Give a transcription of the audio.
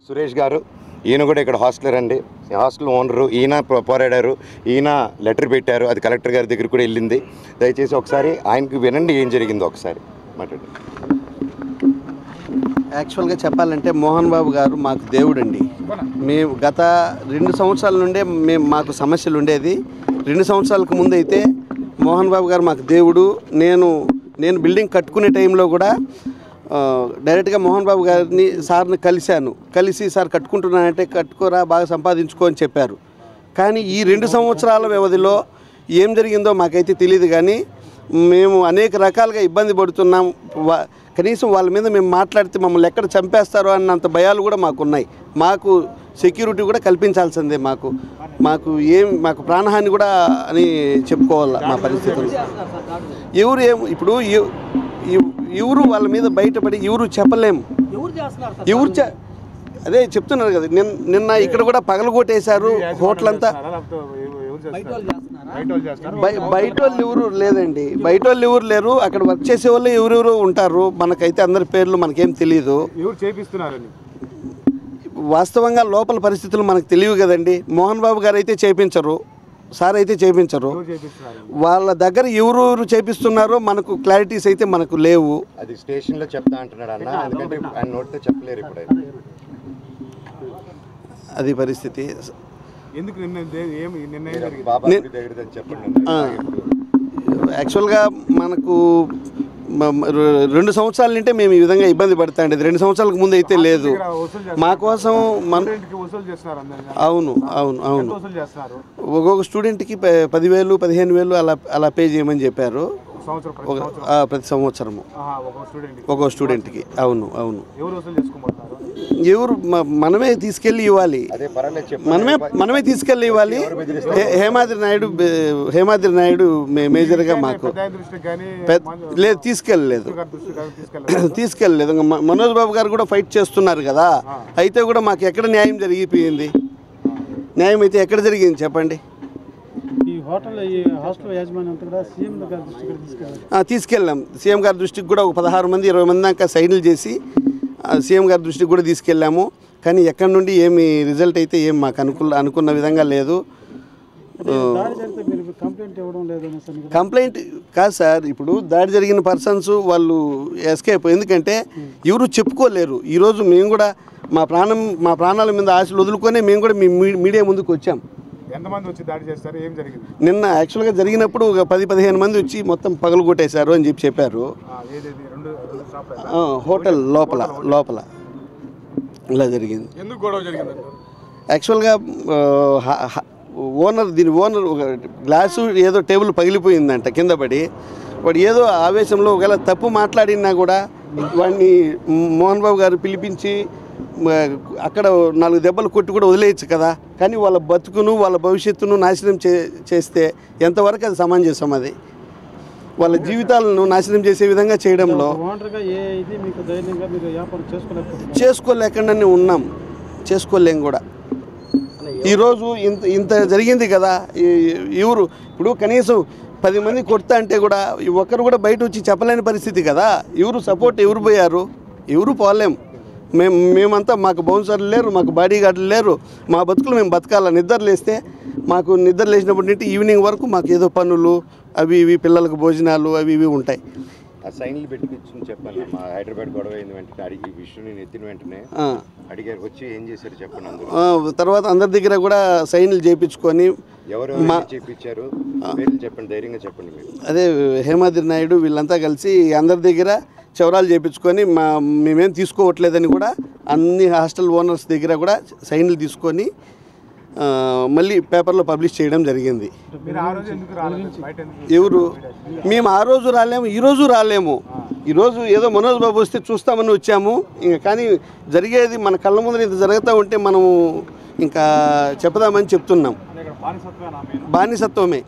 సురేష్ గారు ఈయన కూడా ఇక్కడ హాస్టలర్ అండి, హాస్టల్ ఓనరు. ఈయన పోరాడారు, ఈయన లెటర్ పెట్టారు, అది కలెక్టర్ గారి దగ్గర కూడా వెళ్ళింది. దయచేసి ఒకసారి ఆయనకి వినండి ఏం జరిగిందో ఒకసారి మాట్లాడండి. యాక్చువల్గా చెప్పాలంటే మోహన్ బాబు గారు మాకు దేవుడండి. మేము గత 2 సంవత్సరాల నుండే మాకు సమస్యలు ఉండేది. 2 సంవత్సరాలకు ముందు అయితే మోహన్ బాబు గారు మాకు దేవుడు. నేను బిల్డింగ్ కట్టుకునే టైంలో కూడా డైరెక్ట్గా మోహన్ బాబు గారిని సార్ని కలిసి సార్ కట్టుకుంటున్నానంటే కట్టుకోరా బాగా సంపాదించుకో అని చెప్పారు. కానీ ఈ 2 సంవత్సరాల వ్యవధిలో ఏం జరిగిందో మాకైతే తెలియదు. కానీ మేము అనేక రకాలుగా ఇబ్బంది పడుతున్నాం. కనీసం వాళ్ళ మీద మేము మాట్లాడితే మమ్మల్ని ఎక్కడ చంపేస్తారో అన్నంత భయాలు కూడా మాకున్నాయి. మాకు సెక్యూరిటీ కూడా కల్పించాల్సిందే. మాకు ప్రాణహాని కూడా అని చెప్పుకోవాలి మా పరిస్థితులు. ఇప్పుడు ఎవరు వాళ్ళ మీద బయటపడి ఎవరు చెప్పలేము. అదే చెప్తున్నారు కదా, నిన్న ఇక్కడ కూడా పగలగొట్టేశారు హోటల్ అంతా. బయట వాళ్ళు ఎవరు లేదండి, బయట వాళ్ళు ఎవరు లేరు. అక్కడ వర్క్ చేసే వాళ్ళు ఎవరెవరు ఉంటారు. మనకైతే అందరి పేర్లు మనకేం తెలియదు. వాస్తవంగా లోపల పరిస్థితులు మనకు తెలియవు కదండి. మోహన్ బాబు గారు అయితే చేయించరు, సార్ అయితే చేయించరు. వాళ్ళ దగ్గర ఎవరు చేపిస్తున్నారో మనకు క్లారిటీస్ అయితే మనకు లేవు. అది స్టేషన్లో చెప్తా అంటున్నాడు అన్న, ఎందుకంటే ఆయన నోటితో చెప్పలేరు ఇప్పుడు. అది పరిస్థితి. యాక్చువల్గా మనకు 2 సంవత్సరాల నుంటే మేము ఈ విధంగా ఇబ్బంది పడతాండి. 2 సంవత్సరాలకు ముందు అయితే లేదు. మా కోసం అవును ఒక్కొక్క స్టూడెంట్కి 10,000 15,000 అలా పే చేయమని చెప్పారు ప్రతి సంవత్సరము ఒక్కొక్క స్టూడెంట్కి. అవును ఎవరు మనమే తీసుకెళ్ళి ఇవ్వాలి, మనమే తీసుకెళ్ళి ఇవ్వాలి. హేమాద్రి నాయుడు మేజర్గా మాకు లేదు తీసుకెళ్ళలేదు. మనోజ్ బాబు గారు కూడా ఫైట్ చేస్తున్నారు కదా. అయితే కూడా మాకు ఎక్కడ న్యాయం జరిగిపోయింది? న్యాయం అయితే ఎక్కడ జరిగింది చెప్పండి? తీసుకెళ్ళాం. సీఎం గారి దృష్టికి కూడా ఒక 16 మంది 20 మంది దాకా సైన్లు చేసి సీఎం గారి దృష్టికి కూడా తీసుకెళ్ళాము. కానీ ఎక్కడి నుండి ఏమి రిజల్ట్ అయితే ఏం మాకు అనుకున్న విధంగా లేదు. కంప్లైంట్ కాదు సార్, ఇప్పుడు దాడి జరిగిన పర్సన్స్ వాళ్ళు ఎస్కేప్. ఎందుకంటే ఎవరు చెప్పుకోలేరు. ఈరోజు మేము కూడా మా ప్రాణాల మీద ఆశలు వదులుకొని మేము కూడా మీడియా ముందుకు వచ్చాం. నిన్న యాక్చువల్గా జరిగినప్పుడు ఒక 10-15 మంది వచ్చి మొత్తం పగలు కొట్టేశారు అని చెప్పారు. హోటల్ లోపల ఇలా జరిగింది. యాక్చువల్గా దీని ఓనర్ ఒక గ్లాసు ఏదో టేబుల్ పగిలిపోయిందంట కింద పడి. వాడు ఏదో ఆవేశంలో ఒకవేళ తప్పు మాట్లాడినా కూడా వాడిని మోహన్ బాబు గారు పిలిపించి అక్కడ 4 దెబ్బలు కొట్టి కూడా వదిలేయచ్చు కదా. కానీ వాళ్ళ బతుకును వాళ్ళ భవిష్యత్తును నాశనం చేస్తే ఎంతవరకు అది సమంజసం? అది వాళ్ళ జీవితాలను నాశనం చేసే విధంగా చేయడంలో చేసుకోలేకుండానే ఉన్నాం, చేసుకోలేం కూడా. ఈరోజు ఇంత జరిగింది కదా. ఎవరు ఇప్పుడు కనీసం 10 మంది కొడతా అంటే కూడా ఒక్కరు కూడా బయట వచ్చి చెప్పలేని పరిస్థితి కదా. ఎవరు సపోర్ట్ ఎవరు పోయారు? ఎవరు పోలేం. మేమంతా మాకు బౌన్సర్లు లేరు, మాకు బాడీ గార్డులు లేరు. మా బతుకులు మేము బతకాల. నిద్ర లేచినప్పటి నుండి ఈవినింగ్ వరకు మాకు ఏదో పనులు అవి ఇవి, పిల్లలకు భోజనాలు అవి ఇవి ఉంటాయి. ఆ సైన్లు పెట్టుకుని చెప్పాను. మా హైదరాబాద్ గొడవ అయింది వెంటనే అడిగి విషయం నేను ఎత్తిన వెంటనే అడిగారు, వచ్చి ఏం చేశారు చెప్పండి. తర్వాత అందరి దగ్గర కూడా సైన్లు చేయించుకొని చేయించారు. చెప్పండి, ధైర్యంగా చెప్పండి మీరు. అదే హేమాద్రి నాయుడు వీళ్ళంతా కలిసి అందరి దగ్గర చవరాలు చేయించుకొని మేమేం తీసుకోవట్లేదని కూడా అన్ని హాస్టల్ ఓనర్స్ దగ్గర కూడా సైన్లు తీసుకొని మళ్ళీ పేపర్లో పబ్లిష్ చేయడం జరిగింది. ఎవరు? మేము ఆ రోజు రాలేము, ఈరోజు రాలేము. ఈరోజు ఏదో మనోజ్ బాబు వస్తే చూస్తామని వచ్చాము. ఇంకా కానీ జరిగేది మన కళ్ళ ముందర ఇంత జరుగుతూ ఉంటే మనము ఇంకా చెప్పదామని చెప్తున్నాం. బానిసత్వమే.